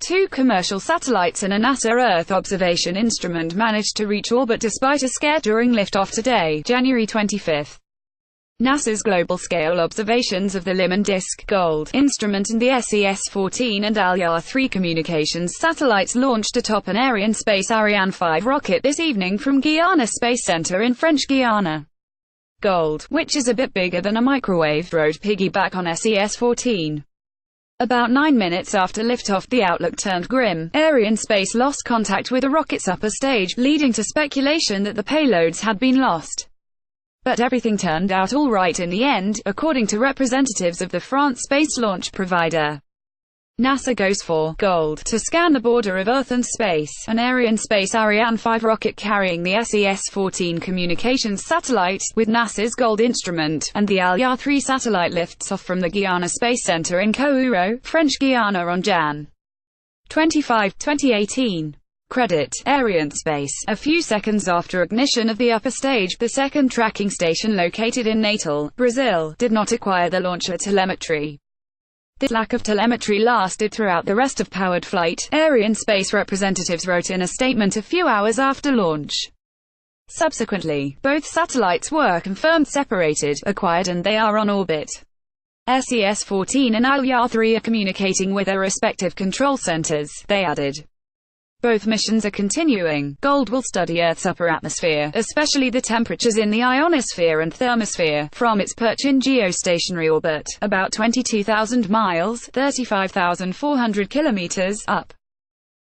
Two commercial satellites and a NASA Earth observation instrument managed to reach orbit despite a scare during liftoff today, January 25. NASA's global-scale observations of the Limon Disk Gold instrument and the SES-14 and Alya-3 communications satellites launched atop an Ariane Ariane 5 rocket this evening from Guiana Space Center in French Guiana. Gold, which is a bit bigger than a microwave, rode piggyback on SES-14. About 9 minutes after liftoff, the outlook turned grim. Ariane Space lost contact with the rocket's upper stage, leading to speculation that the payloads had been lost. But everything turned out all right in the end, according to representatives of the France space launch provider. NASA goes for gold to scan the border of Earth and space. An Ariane Ariane 5 rocket carrying the SES-14 communications satellite, with NASA's gold instrument, and the Alya-3 satellite lifts off from the Guiana Space Center in Kouro, French Guiana on Jan. 25, 2018. Credit: Ariane Space. A few seconds after ignition of the upper stage, the second tracking station located in Natal, Brazil, did not acquire the launcher telemetry. This lack of telemetry lasted throughout the rest of powered flight, Ariane Space representatives wrote in a statement a few hours after launch. Subsequently, both satellites were confirmed separated, acquired, and they are on orbit. SES-14 and Alya-3 are communicating with their respective control centers, they added. Both missions are continuing. Gold will study Earth's upper atmosphere, especially the temperatures in the ionosphere and thermosphere, from its perch in geostationary orbit, about 22,000 miles, 35,400 kilometers, up.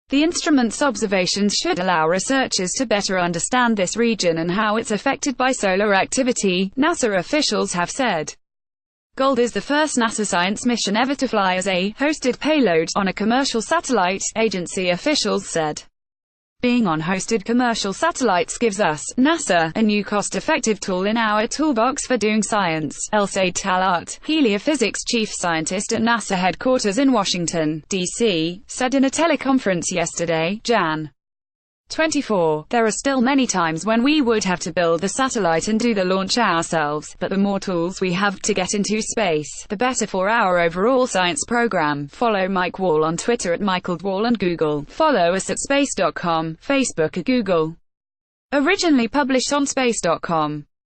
The instrument's observations should allow researchers to better understand this region and how it's affected by solar activity, NASA officials have said. Gold is the first NASA science mission ever to fly as a hosted payload on a commercial satellite, agency officials said. Being on hosted commercial satellites gives us, NASA, a new cost-effective tool in our toolbox for doing science, Elsaid Talat, heliophysics chief scientist at NASA headquarters in Washington, D.C., said in a teleconference yesterday, Jan. 24. There are still many times when we would have to build the satellite and do the launch ourselves, but the more tools we have to get into space, the better for our overall science program. Follow Mike Wall on Twitter at MichaelWall and Google. Follow us at space.com, Facebook at Google. Originally published on space.com.